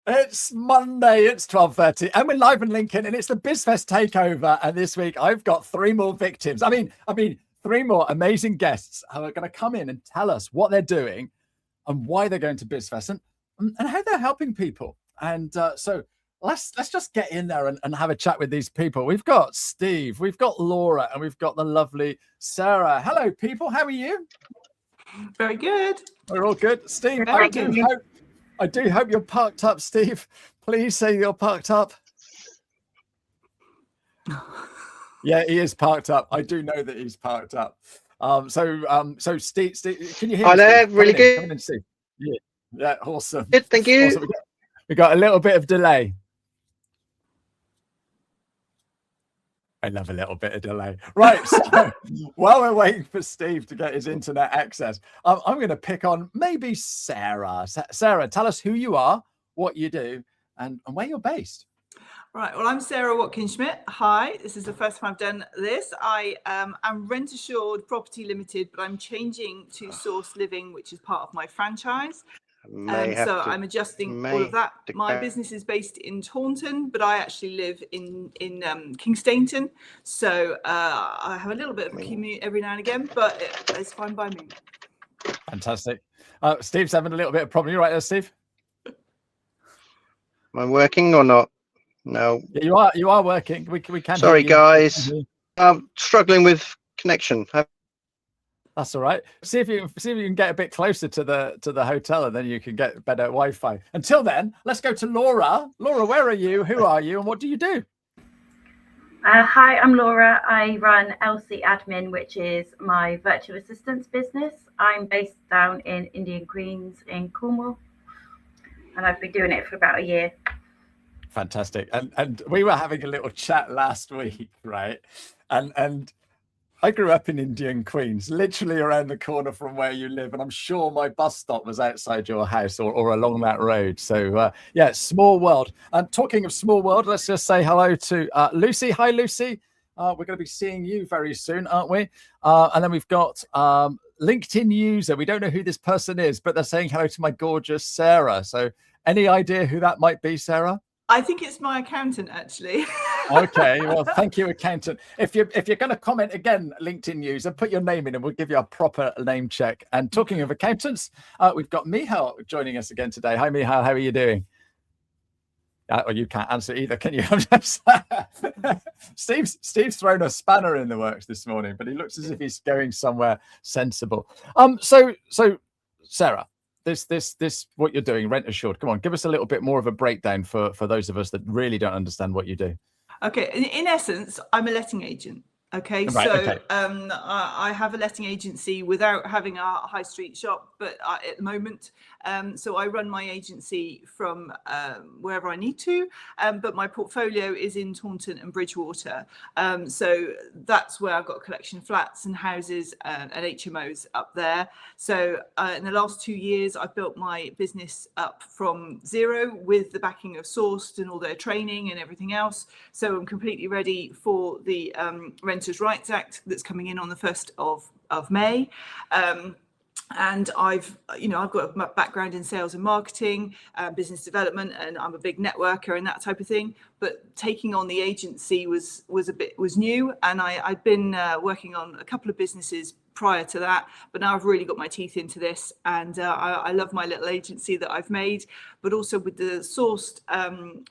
It's Monday, it's 12:30, and we're live in Lincoln, and it's the BizFest Takeover. And this week, I've got three more victims. I mean, three more amazing guests who are going to come in and tell us what they're doing and why they're going to BizFest and how they're helping people. And so let's just get in there and have a chat with these people. We've got Steve, we've got Laura, and we've got the lovely Sarah. Hello, people. How are you? Very good. We're all good. Steve, I do hope you're parked up, Steve. Please say you're parked up. Yeah, he is parked up. I do know that he's parked up. So Steve, can you hear me? Hi there, really good. Come in and see. Yeah, awesome. Good, thank you. Awesome. We got a little bit of delay. I love a little bit of delay. Right, so while we're waiting for Steve to get his internet access, I'm going to pick on maybe Sarah. Sarah, tell us who you are, what you do, and where you're based. Right, well, I'm Sara Watkins-Schmidt. Hi, this is the first time I've done this. I am Rent Assured Property Limited, but I'm changing to Source Living, which is part of my franchise. So I'm adjusting all of that. My business is based in Taunton, but I actually live in Kingstainton. So I have a little bit of a commute every now and again, but it's fine by me. Fantastic. Steve's having a little bit of problem. You right there, Steve? Am I working or not? No. Yeah, you are working. We can. Sorry, guys. I'm struggling with connection. That's all right. See if you can get a bit closer to the hotel, and then you can get better Wi-Fi. Until then, let's go to Laura. Laura, where are you? Who are you? And what do you do? Hi, I'm Laura. I run LC Admin, which is my virtual assistants business. I'm based down in Indian Queens in Cornwall, and I've been doing it for about a year. Fantastic. And we were having a little chat last week, right? And I grew up in Indian Queens, literally around the corner from where you live. And I'm sure my bus stop was outside your house or along that road. So, yeah, small world. And talking of small world, let's just say hello to Lucy. Hi, Lucy. We're going to be seeing you very soon, aren't we? And then we've got LinkedIn user. We don't know who this person is, but they're saying hello to my gorgeous Sarah. So any idea who that might be, Sarah? I think it's my accountant, actually. Okay, well, thank you, accountant. If you're going to comment again, LinkedIn user, put your name in and we'll give you a proper name check. And talking of accountants, we've got Michal joining us again today. Hi, Michal. How are you doing? Well, you can't answer either, can you? Steve's thrown a spanner in the works this morning, but he looks as if he's going somewhere sensible. So Sarah, this what you're doing, Rent Assured. Come on, give us a little bit more of a breakdown for those of us that really don't understand what you do. Okay, in essence, I'm a letting agent. Okay, right, so okay. I have a letting agency without having a high street shop, but at the moment, so I run my agency from wherever I need to, but my portfolio is in Taunton and Bridgewater. So that's where I've got a collection of flats and houses and HMOs up there. So in the last 2 years, I've built my business up from zero with the backing of Sourced and all their training and everything else. So I'm completely ready for the Renters' Rights Act that's coming in on the 1st of May. And I've got a background in sales and marketing, business development, and I'm a big networker and that type of thing. But taking on the agency was new, and I'd been working on a couple of businesses prior to that, but now I've really got my teeth into this, and I love my little agency that I've made. But also with the Sourced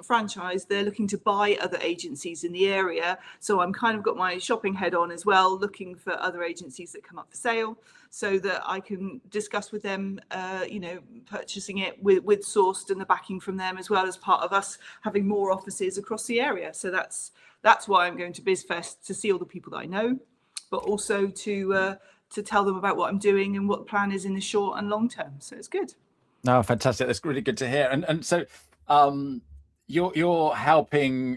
franchise, they're looking to buy other agencies in the area, so I'm kind of got my shopping head on as well, looking for other agencies that come up for sale, so that I can discuss with them, purchasing it with Sourced and the backing from them, as well as part of us having more offices across the area. So that's why I'm going to BizFest, to see all the people that I know, but also to tell them about what I'm doing and what the plan is in the short and long term. So it's good. No, fantastic. That's really good to hear. And so you're helping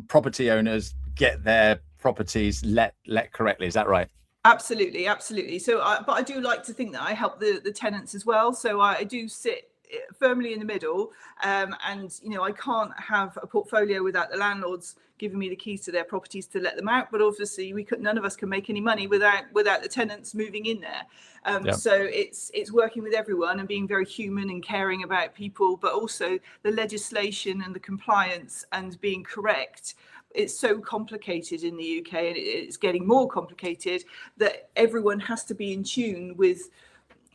property owners get their properties let correctly. Is that right? Absolutely. So, but I do like to think that I help the tenants as well. So I do sit firmly in the middle. And, you know, I can't have a portfolio without the landlords giving me the keys to their properties to let them out. But obviously none of us can make any money without the tenants moving in there. So it's working with everyone and being very human and caring about people, but also the legislation and the compliance and being correct. It's so complicated in the UK, and it's getting more complicated, that everyone has to be in tune with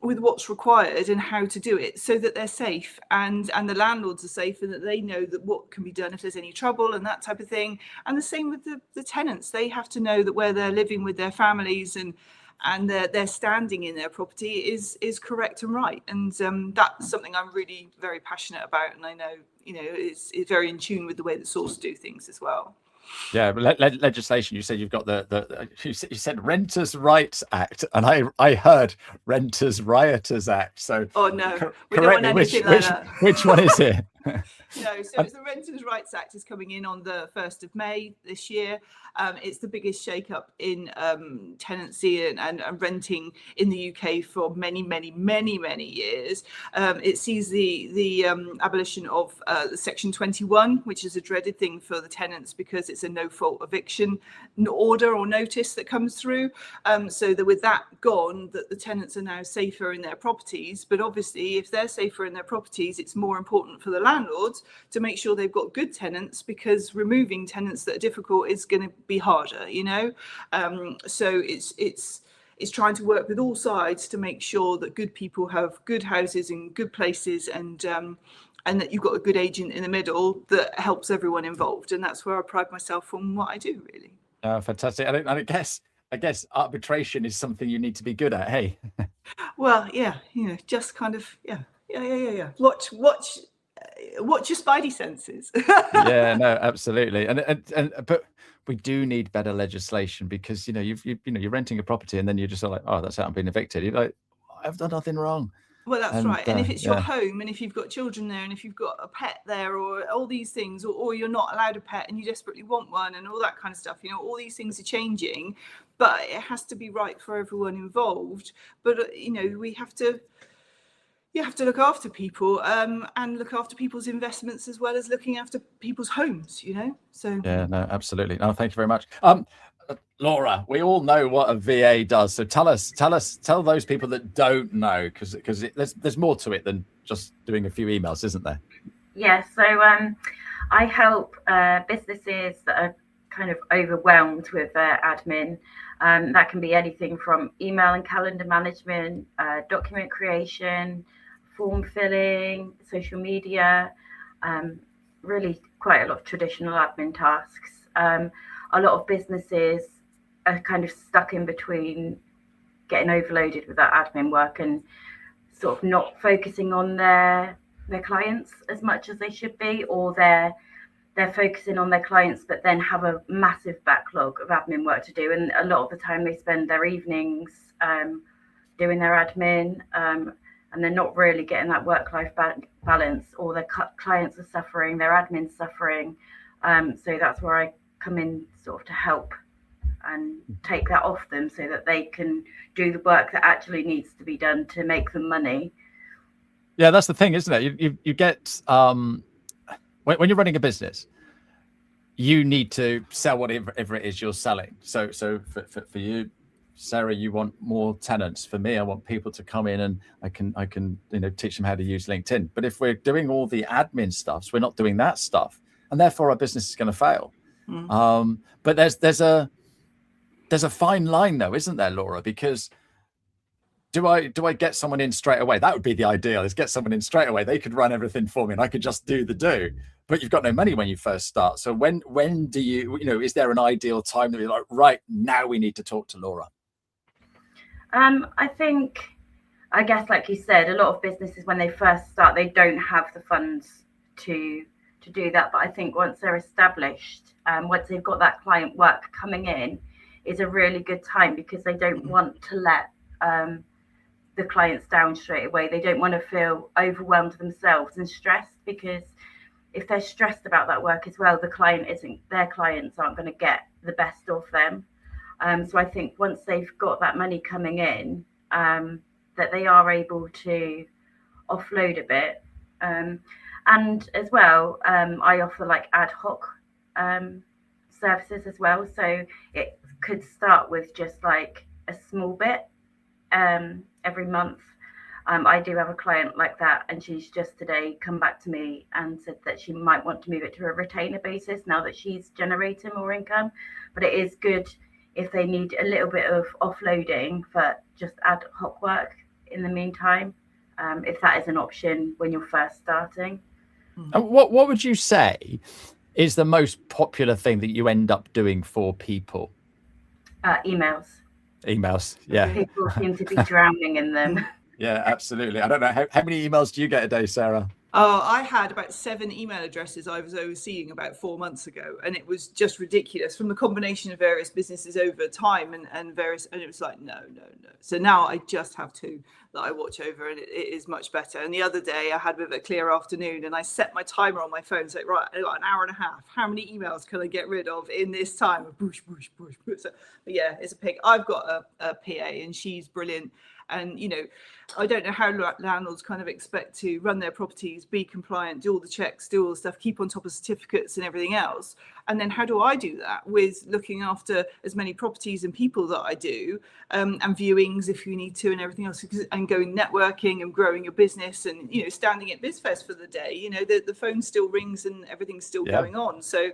what's required and how to do it, so that they're safe and the landlords are safe, and that they know that what can be done if there's any trouble and that type of thing. And the same with the tenants. They have to know that where they're living with their families and their standing in their property is correct and right. And that's something I'm really very passionate about, and I know, you know, it's very in tune with the way that Source do things as well. Yeah, but legislation. You said you've got you said Renters' Rights Act, and I heard Renters' Rioters Act. So oh no, we don't want anything like that. Which one is it? No, so it's the Renters' Rights Act is coming in on the 1st of May this year. It's the biggest shake-up in tenancy and renting in the UK for many years. It sees the abolition of the Section 21, which is a dreaded thing for the tenants because it's a no-fault eviction order or notice that comes through. So that with that gone, that the tenants are now safer in their properties. But obviously, if they're safer in their properties, it's more important for the landlords to make sure they've got good tenants, because removing tenants that are difficult is going to be harder, you know. So it's trying to work with all sides to make sure that good people have good houses in good places, and that you've got a good agent in the middle that helps everyone involved. And that's where I pride myself on what I do, really. Fantastic. And I guess arbitration is something you need to be good at. Hey. Well, yeah, you know, just kind of yeah. Watch your spidey senses. Yeah, no, absolutely. And but we do need better legislation, because you know you're renting a property and then you're just like, oh, that's it, I'm being evicted. You're like, I've done nothing wrong. Well, that's right. And if it's your home, and if you've got children there, and if you've got a pet there, or all these things, or you're not allowed a pet and you desperately want one, and all that kind of stuff, you know, all these things are changing, but it has to be right for everyone involved. But you know, you have to look after people, and look after people's investments as well as looking after people's homes, you know. So yeah, no, absolutely. No, thank you very much. Laura, we all know what a VA does, so tell those people that don't know, because there's more to it than just doing a few emails, isn't there? Yeah, so I help businesses that are kind of overwhelmed with admin. That can be anything from email and calendar management, document creation, form filling, social media, really quite a lot of traditional admin tasks. A lot of businesses are kind of stuck in between getting overloaded with that admin work and sort of not focusing on their clients as much as they should be, or they're focusing on their clients but then have a massive backlog of admin work to do, and a lot of the time they spend their evenings doing their admin, and they're not really getting that work-life balance, or their clients are suffering, their admin's suffering. So that's where I come in, sort of to help and take that off them, so that they can do the work that actually needs to be done to make them money. Yeah, that's the thing, isn't it? You get when you're running a business, you need to sell whatever it is you're selling. So for you, Sarah, you want more tenants. For me, I want people to come in, and I can teach them how to use LinkedIn. But if we're doing all the admin stuff, so we're not doing that stuff, and therefore our business is going to fail. But there's a fine line, though, isn't there, Laura? Because do I get someone in straight away? That would be the ideal, is get someone in straight away. They could run everything for me and I could just do the do. But you've got no money when you first start. So when do you is there an ideal time that you're like, right, now we need to talk to Laura? I guess, like you said, a lot of businesses, when they first start, they don't have the funds to do that. But I think once they're established, once they've got that client work coming in, is a really good time, because they don't want to let the clients down straight away. They don't want to feel overwhelmed themselves and stressed, because if they're stressed about that work as well, their clients aren't going to get the best of them. So I think once they've got that money coming in, that they are able to offload a bit And as well, I offer like ad hoc services as well. So it could start with just like a small bit every month. I do have a client like that, and she's just today come back to me and said that she might want to move it to a retainer basis now that she's generating more income. But it is good if they need a little bit of offloading for just ad hoc work in the meantime, if that is an option when you're first starting. And what would you say is the most popular thing that you end up doing for people? Emails. Emails, yeah. People seem to be drowning in them. Yeah, absolutely. I don't know, how many emails do you get a day, Sarah? Oh, I had about 7 email addresses I was overseeing about 4 months ago, and it was just ridiculous from the combination of various businesses over time and various, and it was like, no. So now I just have 2 that I watch over, and it is much better. And the other day I had a bit of a clear afternoon, and I set my timer on my phone, so right, I've got an hour and a half. How many emails can I get rid of in this time? Push. So, but yeah, it's a pig. I've got a PA, and she's brilliant. And, you know, I don't know how landlords kind of expect to run their properties, be compliant, do all the checks, do all the stuff, keep on top of certificates and everything else. And then how do I do that with looking after as many properties and people that I do, and viewings if you need to and everything else, and going networking and growing your business and, you know, standing at BizFest for the day, you know, the phone still rings and everything's still going on. So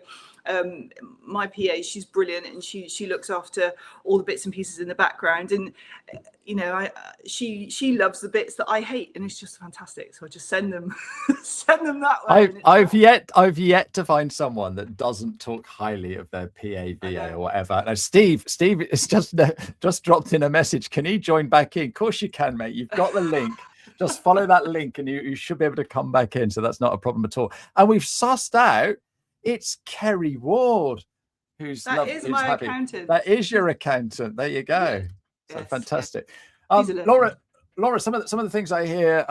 my PA, she's brilliant, and she looks after all the bits and pieces in the background. And, you know, she loves the bits that I hate, and it's just fantastic. So I just send them that way. I've yet to find someone that doesn't talk highly of their PA, VA, or whatever. Now, Steve is just dropped in a message. Can he join back in? Of course you can, mate. You've got the link. Just follow that link, and you should be able to come back in. So that's not a problem at all. And we've sussed out it's Kerry Ward who's happy. Accountant. That is your accountant. There you go. So yes, fantastic. Yes. Laura, some of the things I hear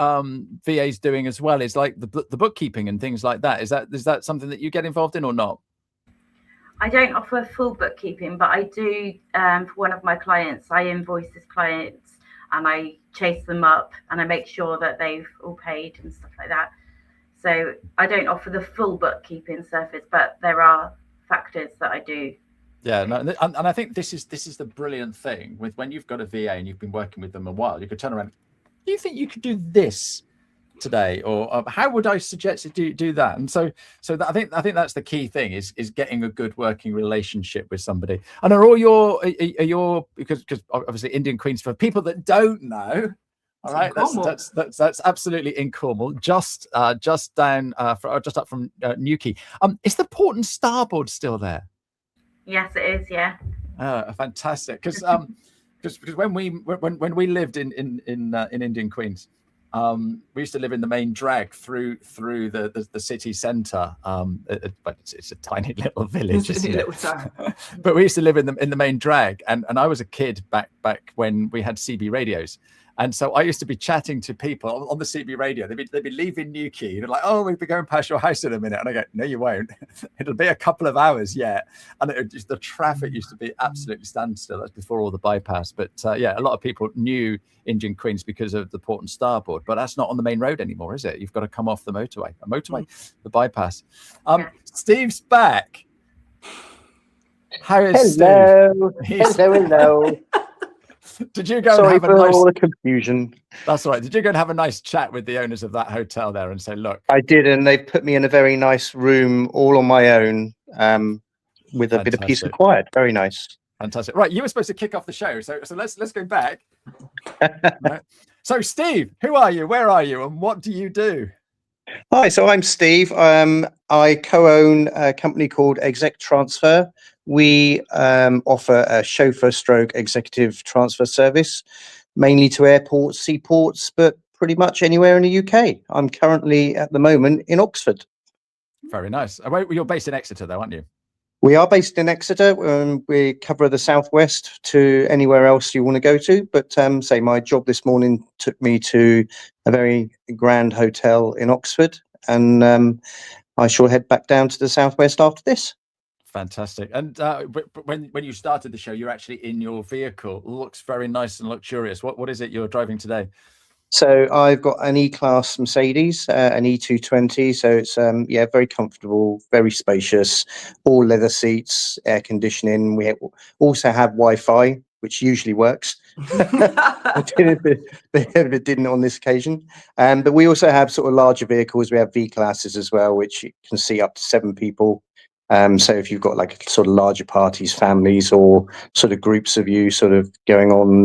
VAs doing as well is like the bookkeeping and things like that. Is that something that you get involved in or not? I don't offer full bookkeeping, but I do for one of my clients. I invoice this clients and I chase them up and I make sure that they've all paid and stuff like that. So I don't offer the full bookkeeping service, but there are factors that I do. Yeah, no, and I think this is the brilliant thing with when you've got a VA and you've been working with them a while. You could turn around. Do you think you could do this today, or how would I suggest you do that? And so I think that's the key thing is getting a good working relationship with somebody. And are all your because obviously Indian Queens, for people that don't know. All right, that's absolutely in Cornwall, just up from Newquay. Is the port and starboard still there? Yes, it is. Yeah. Fantastic. Because when we lived in Indian Queens, we used to live in the main drag through the city centre. But it's a tiny little village, isn't it? But we used to live in the main drag, and I was a kid back when we had CB radios. And so I used to be chatting to people on the CB radio. They'd be leaving Newquay. They're like, "Oh, we'll be going past your house in a minute." And I go, "No, you won't. It'll be a couple of hours yet." And the traffic used to be absolutely standstill. That's before all the bypass. But yeah, a lot of people knew Indian Queens because of the port and starboard. But that's not on the main road anymore, is it? You've got to come off the motorway. The bypass. Steve's back. How is Steve? Hello. Did you go Sorry and have for a nice all the confusion? That's all right. Did you go and have a nice chat with the owners of that hotel there and say, look? I did, and they put me in a very nice room all on my own with a bit of peace and quiet. Very nice. Fantastic. Right, you were supposed to kick off the show, so let's go back. Right. So Steve, who are you? Where are you? And what do you do? Hi, so I'm Steve. I co-own a company called Exec Transfer. We offer a chauffeur stroke executive transfer service, mainly to airports, seaports, but pretty much anywhere in the UK. I'm currently at the moment in Oxford. Very nice. You're based in Exeter though, aren't you? We are based in Exeter. We cover the South West to anywhere else you want to go to. But say my job this morning took me to a very grand hotel in Oxford, and I shall head back down to the South West after this. Fantastic. And when you started the show, you're actually in your vehicle. Looks very nice and luxurious. What is it you're driving today? So I've got an E-Class Mercedes, an E220. So it's very comfortable, very spacious, all leather seats, air conditioning. We also have Wi-Fi, which usually works. It didn't on this occasion. But we also have sort of larger vehicles. We have V-classes as well, which can seat up to 7 people. So if you've got like sort of larger parties, families, or sort of groups of you sort of going on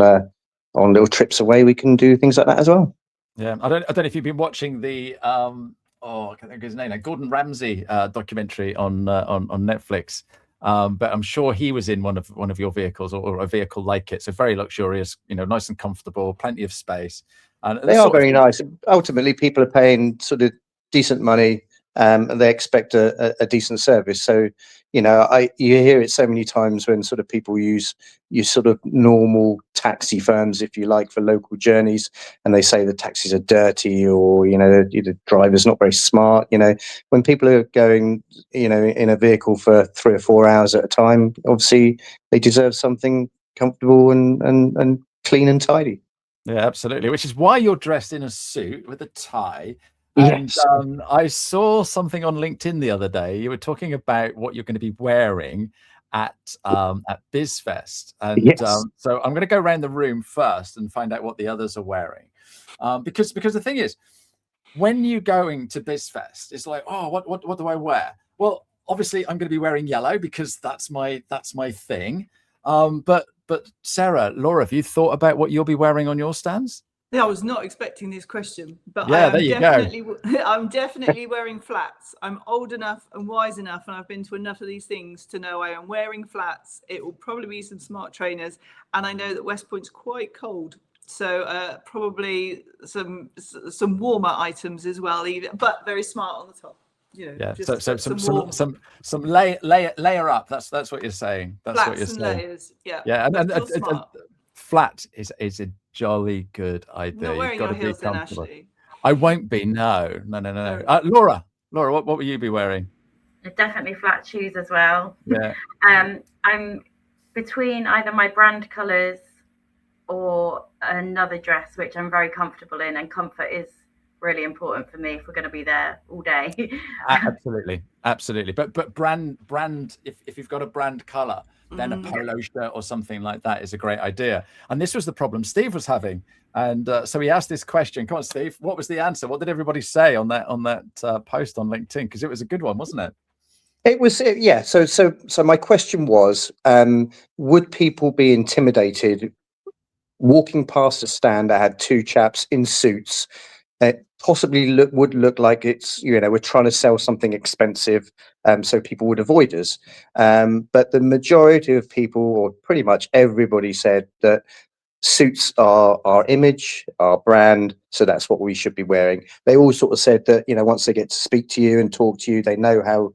little trips away, we can do things like that as well. Yeah, I don't know if you've been watching the I can't think of his name now, Gordon Ramsay documentary on Netflix. But I'm sure he was in one of your vehicles or a vehicle like it. So very luxurious, nice and comfortable, plenty of space. And they are very nice. Ultimately, people are paying sort of decent money, and they expect a decent service. So, you hear it so many times when sort of people use sort of normal taxi firms, if you like, for local journeys, and they say the taxis are dirty or the driver's not very smart. When people are going, in a vehicle for 3 or 4 hours at a time, obviously they deserve something comfortable and clean and tidy. Yeah, absolutely. Which is why you're dressed in a suit with a tie. And Yes. I saw something on LinkedIn the other day. You were talking about what you're going to be wearing at BizFest. And Yes. So I'm going to go around the room first and find out what the others are wearing. Because the thing is, when you're going to BizFest, it's like, oh, what do I wear? Well, obviously I'm going to be wearing yellow because that's my thing. But Sarah, Laura, have you thought about what you'll be wearing on your stands? Yeah, I was not expecting this question, but yeah, there you go. I'm definitely wearing flats. I'm old enough and wise enough, and I've been to enough of these things to know I am wearing flats. It will probably be some smart trainers, and I know that West Point's quite cold, so probably some warmer items as well, but very smart on the top. Yeah. So some layer up. That's what you're saying. That's flats what you're and saying. Layers. Yeah. Yeah, and flat is a jolly good idea. Not wearing your heels then, Ashley. I won't be. No. Laura, what will you be wearing? Definitely flat shoes as well. Yeah. I'm between either my brand colours or another dress, which I'm very comfortable in, and comfort is really important for me if we're going to be there all day. Absolutely. But brand, if you've got a brand color, then a polo shirt or something like that is a great idea. And this was the problem Steve was having. And so he asked this question. Come on, Steve, what was the answer? What did everybody say on that post on LinkedIn? Because it was a good one, wasn't it? It was, yeah. So my question was, would people be intimidated walking past a stand that had 2 chaps in suits? It possibly would look like it's, we're trying to sell something expensive, so people would avoid us. But the majority of people, or pretty much everybody, said that suits are our image, our brand, so that's what we should be wearing. They all sort of said that, once they get to speak to you and talk to you, they know how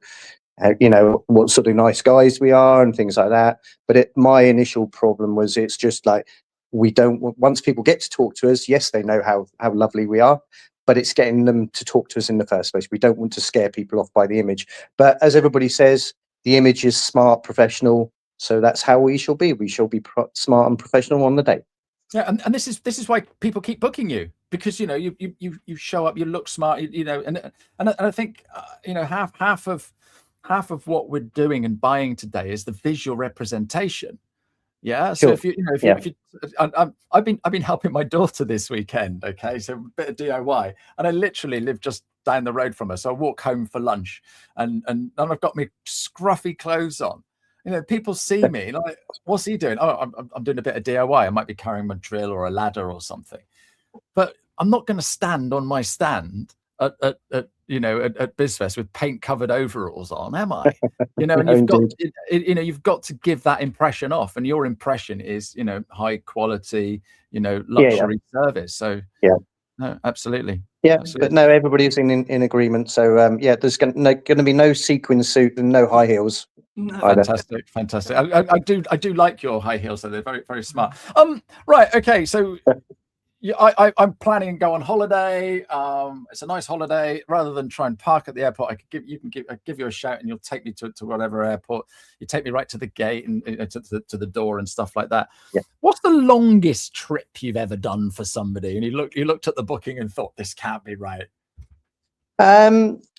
what sort of nice guys we are and things like that. But my initial problem was, it's just like, we don't want, once people get to talk to us, yes, they know how lovely we are, but it's getting them to talk to us in the first place. We don't want to scare people off by the image. But as everybody says, the image is smart, professional. So that's how we shall be. We shall be smart and professional on the day. Yeah, and this is why people keep booking you, because you show up, you look smart, and I think half of what we're doing and buying today is the visual representation. Yeah. So Sure. I've been helping my daughter this weekend. Okay, so a bit of DIY, and I literally live just down the road from her. So I walk home for lunch, and I've got my scruffy clothes on. People see me like, what's he doing? Oh, I'm doing a bit of DIY. I might be carrying my drill or a ladder or something, but I'm not going to stand on my stand at BizFest with paint covered overalls on, am I? And you've got to give that impression off, and your impression is high quality, luxury service. So no, absolutely. Yeah, absolutely. But no, everybody's in agreement. So there's going to be no sequin suit and no high heels. No. Fantastic. I do like your high heels, so they're very, very smart. Right, okay, so I'm planning to go on holiday. It's a nice holiday. Rather than try and park at the airport, I'll give you a shout, and you'll take me to whatever airport. You take me right to the gate and to the door and stuff like that. Yeah. What's the longest trip you've ever done for somebody? And you looked at the booking and thought, this can't be right.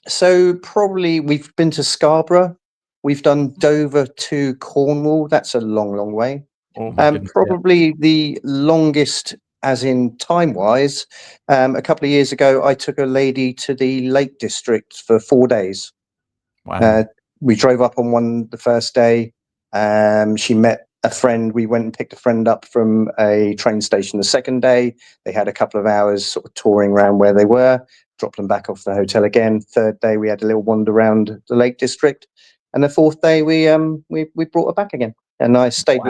So probably we've been to Scarborough. We've done Dover to Cornwall. That's a long way. Oh my goodness, probably the longest, as in time-wise, a couple of years ago, I took a lady to the Lake District for 4 days. Wow. We drove up on the first day. She met a friend. We went and picked a friend up from a train station the second day. They had a couple of hours sort of touring around where they were, dropped them back off the hotel again. Third day, we had a little wander around the Lake District. And the fourth day, we brought her back again. And I stayed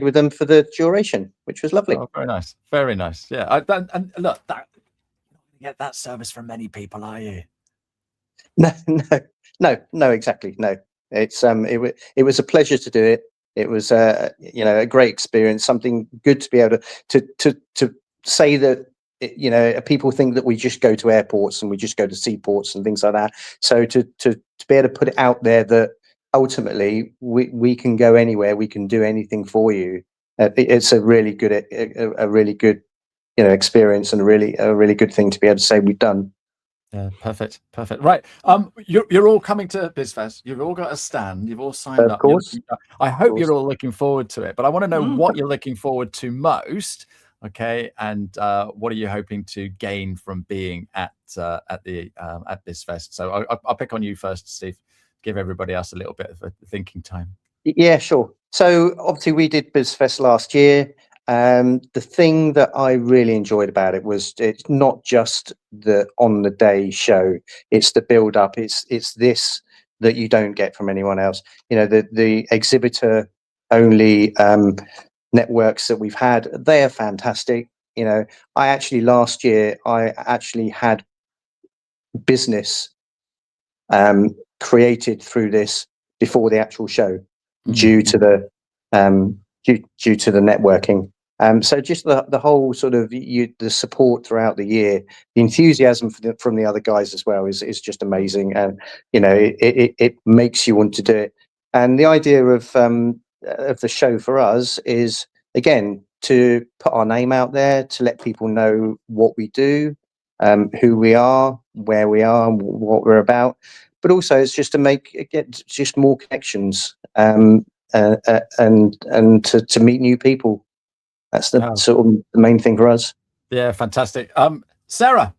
with them for the duration, which was lovely. Oh, very nice. Very nice. Yeah. And look, you get that service from many people, are you? No, exactly. No, it's it was a pleasure to do it. It was a great experience, something good to be able to say that. People think that we just go to airports and we just go to seaports and things like that. So to be able to put it out there that ultimately we can go anywhere, we can do anything for you. It's a really good experience, and a really good thing to be able to say we've done. Yeah, perfect. Right. You're all coming to BizFest. You've all got a stand. You've all signed up. Of course. I hope you're all looking forward to it, but I want to know what you're looking forward to most. Okay, and what are you hoping to gain from being at BizFest? So I'll pick on you first, Steve. Give everybody else a little bit of a thinking time. Yeah, sure. So obviously we did BizFest last year. The thing that I really enjoyed about it was it's not just the on the day show; it's the build up. It's this that you don't get from anyone else. The exhibitor only networks that we've had, they are fantastic. Last year I actually had business created through this before the actual show, due to the networking. So just the whole sort of the support throughout the year, the enthusiasm from the other guys as well is just amazing, and it makes you want to do it. And the idea of the show for us is, again, to put our name out there, to let people know what we do, who we are, where we are, and what we're about. But also, it's just to get just more connections, and to meet new people. That's the sort of the main thing for us. Yeah, fantastic. Sarah,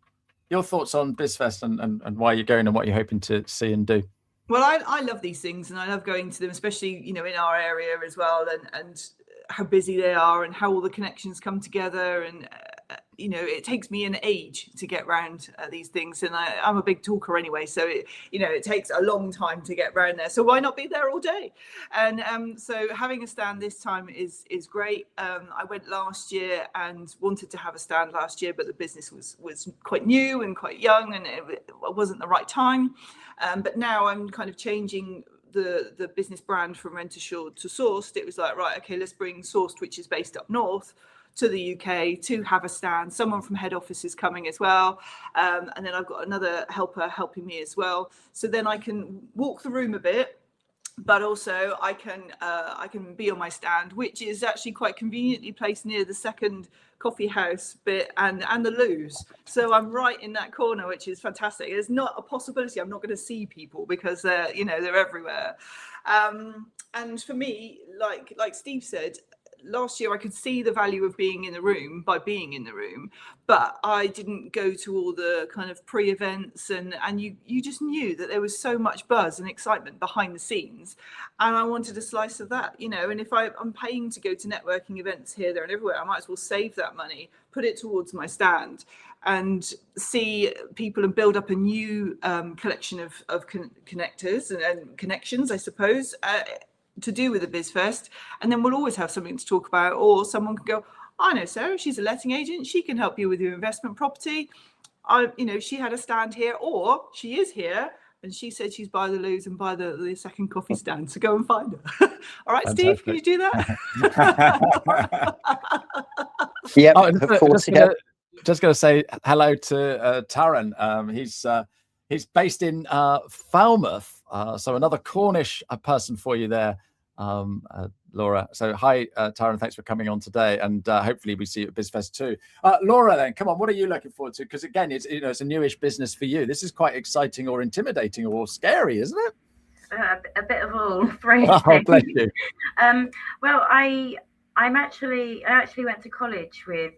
your thoughts on BizFest and why you're going and what you're hoping to see and do? Well, I love these things, and I love going to them, especially in our area as well, and how busy they are and how all the connections come together. And it takes me an age to get round these things, and I'm a big talker anyway, so it takes a long time to get round there. So why not be there all day? And so having a stand this time is great. I went last year and wanted to have a stand last year, but the business was quite new and quite young, and it wasn't the right time. But now I'm kind of changing the business brand from Rent Assured to Sourced. It was like, right, okay, let's bring Sourced, which is based up north, to the UK to have a stand. Someone from head office is coming as well, and then I've got another helper helping me as well. So then I can walk the room a bit, but also I can be on my stand, which is actually quite conveniently placed near the second coffee house bit and the loos. So I'm right in that corner, which is fantastic. It's not a possibility I'm not going to see people, because they're everywhere. And for me, like Steve said, last year I could see the value of being in the room by being in the room, but I didn't go to all the kind of pre-events, and you just knew that there was so much buzz and excitement behind the scenes, and I wanted a slice of that, and if I'm paying to go to networking events here, there and everywhere, I might as well save that money, put it towards my stand, and see people and build up a new collection of connectors and connections, I suppose, to do with the BizFest. And then we'll always have something to talk about, or someone can go, I know Sarah, she's a letting agent, she can help you with your investment property. She had a stand here, or she is here and she said she's by the loos and by the second coffee stand, so go and find her. All right, fantastic. Steve, can you do that? Yep, Oh, of course. Yeah. just gonna say hello to Taran. He's based in Falmouth, so another Cornish person for you there, Laura. So hi, Taran. Thanks for coming on today, and hopefully we see you at BizFest too. Laura, then come on. What are you looking forward to? Because again, it's it's a newish business for you. This is quite exciting, or intimidating, or scary, isn't it? A bit of all three. Oh, bless you. Well, I actually went to college with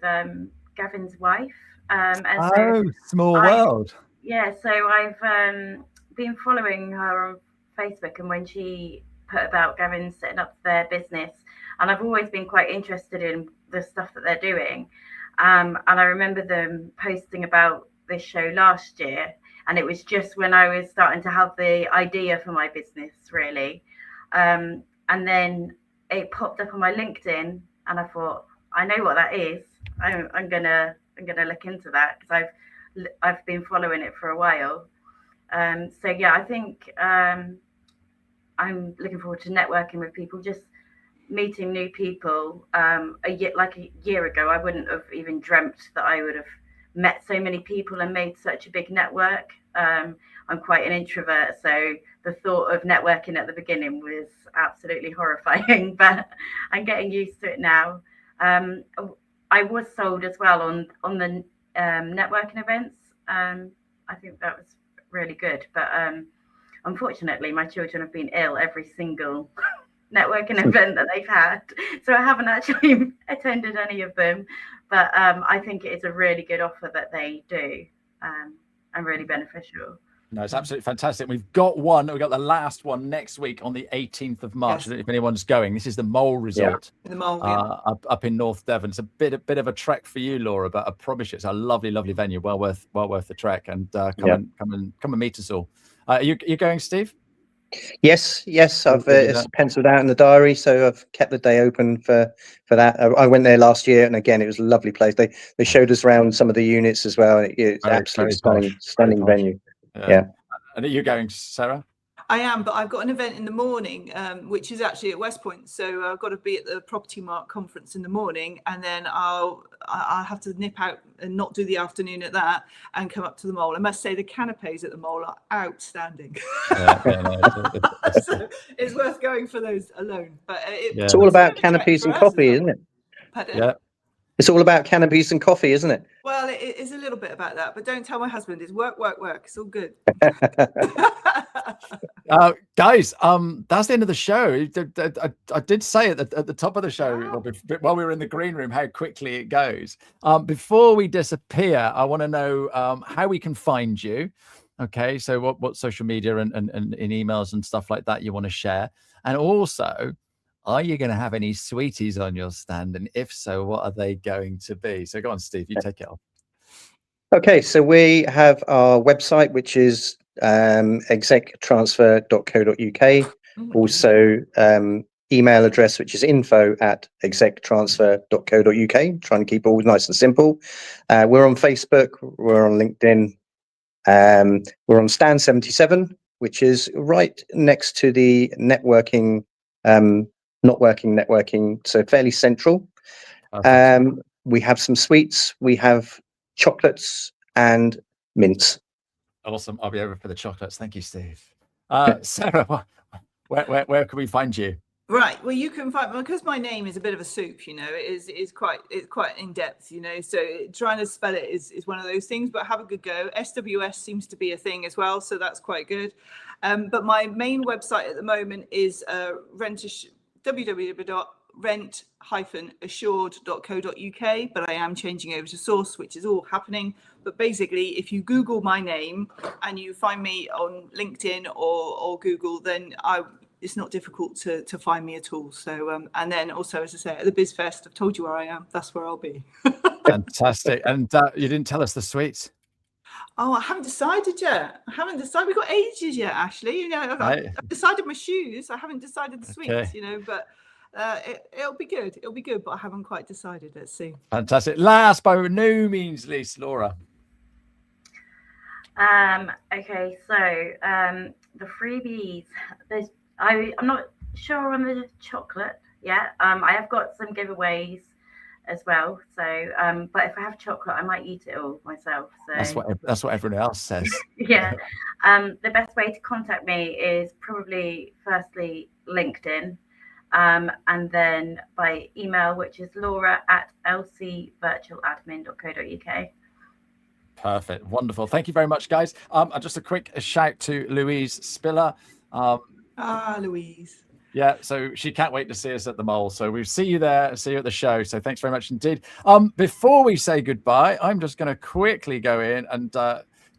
Gavin's wife, and so small world. Yeah, so I've been following her on Facebook, and when she put about Gavin setting up their business, and I've always been quite interested in the stuff that they're doing, and I remember them posting about this show last year, and it was just when I was starting to have the idea for my business, really, and then it popped up on my LinkedIn, and I thought, I know what that is. I'm gonna look into that, because I've been following it for a while. So yeah, I think I'm looking forward to networking with people, just meeting new people. A year ago, I wouldn't have even dreamt that I would have met so many people and made such a big network. I'm quite an introvert, so the thought of networking at the beginning was absolutely horrifying, but I'm getting used to it now. I was sold as well on the networking events. I think that was really good, but unfortunately my children have been ill every single networking event that they've had, so I haven't actually attended any of them, but I think it is a really good offer that they do, and really beneficial. No, it's absolutely fantastic. We've got the last one next week on the 18th of March. Yes. I don't know if anyone's going. This is the Mole Resort, The Mole, up in North Devon. It's a bit of a trek for you, Laura, but I promise you it's a lovely venue, well worth the trek. And come and meet us all. Are you going, Steve? Yes, I've it's penciled out in the diary, so I've kept the day open for that. I went there last year, and again, it was a lovely place. They showed us around some of the units as well. It's absolutely stunning venue. Yeah. And are you going, Sarah? I am, but I've got an event in the morning, which is actually at West Point. So I've got to be at the Property Mark conference in the morning, and then I'll have to nip out and not do the afternoon at that and come up to the Mole. I must say the canapes at the Mole are outstanding. So it's worth going for those alone. But it's all about canopies and coffee, isn't it? Pardon? Yeah. It's all about canopies and coffee, isn't it? Well, it is a little bit about that, but don't tell my husband. It's work. It's all good. Guys, that's the end of the show. I did say at the top of the show, while we were in the green room, how quickly it goes. Before we disappear, I want to know how we can find you. Okay, so what social media and in emails and stuff like that you want to share, and also, are you going to have any sweeties on your stand? And if so, what are they going to be? So go on, Steve, you take it off. Okay, so we have our website, which is exectransfer.co.uk. Also, email address, which is info@exectransfer.co.uk. Trying to keep it all nice and simple. We're on Facebook. We're on LinkedIn. We're on Stand 77, which is right next to the networking. Networking, so fairly central. We have some sweets, we have chocolates and mints. Awesome. I'll be over for the chocolates. Thank you, Steve. Sarah, where can we find you? Right. Well, you can find, because my name is a bit of a soup, it's quite in depth, so trying to spell it is one of those things, but have a good go. SWS seems to be a thing as well, so that's quite good. But my main website at the moment is www.rent-assured.co.uk, but I am changing over to Source, which is all happening. But basically, if you Google my name and you find me on LinkedIn or Google, then it's not difficult to find me at all. So, and then also, as I say, at the BizFest, I've told you where I am. That's where I'll be. Fantastic. And you didn't tell us the sweets. Oh, I haven't decided yet. We've got ages yet, Ashley. I've decided my shoes. I haven't decided the sweets, but it'll be good. It'll be good, but I haven't quite decided. Let's see. Fantastic. Last by no means least, Laura. Okay, so the freebies. I'm not sure on the chocolate yet. I have got some giveaways as well. So, but if I have chocolate, I might eat it all myself. So That's what everyone else says. yeah. The best way to contact me is probably firstly LinkedIn, and then by email, which is laura@lcvirtualadmin.co.uk. Perfect. Wonderful. Thank you very much, guys. Just a quick shout to Louise Spiller. Louise. Yeah, so she can't wait to see us at the mall. So we'll see you there, see you at the show. So thanks very much indeed. Before we say goodbye, I'm just going to quickly go in and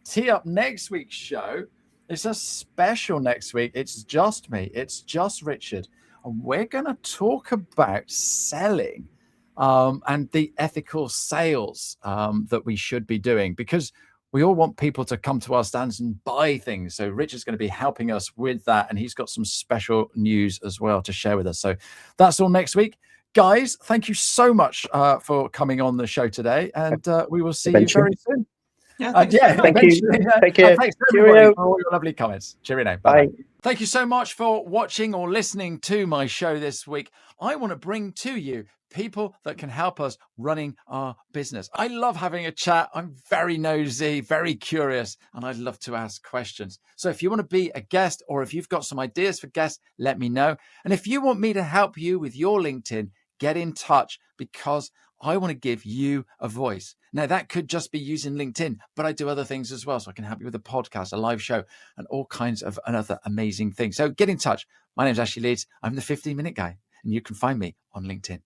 tee up next week's show. It's a special next week. It's just me. It's just Richard. And we're going to talk about selling and the ethical sales that we should be doing, because we all want people to come to our stands and buy things. So Richard's going to be helping us with that. And he's got some special news as well to share with us. So that's all next week. Guys, thank you so much for coming on the show today. And we will see you very soon. Yeah, Thank you. Take care. Thanks everybody for all your lovely comments. Cheerio now. Bye. Bye. Thank you so much for watching or listening to my show this week. I want to bring to you people that can help us running our business. I love having a chat. I'm very nosy, very curious, and I'd love to ask questions. So if you want to be a guest, or if you've got some ideas for guests, let me know. And if you want me to help you with your LinkedIn, get in touch, because I want to give you a voice. Now, that could just be using LinkedIn, but I do other things as well. So I can help you with a podcast, a live show, and all kinds of other amazing things. So get in touch. My name's Ashley Leeds. I'm the 15-minute guy, and you can find me on LinkedIn.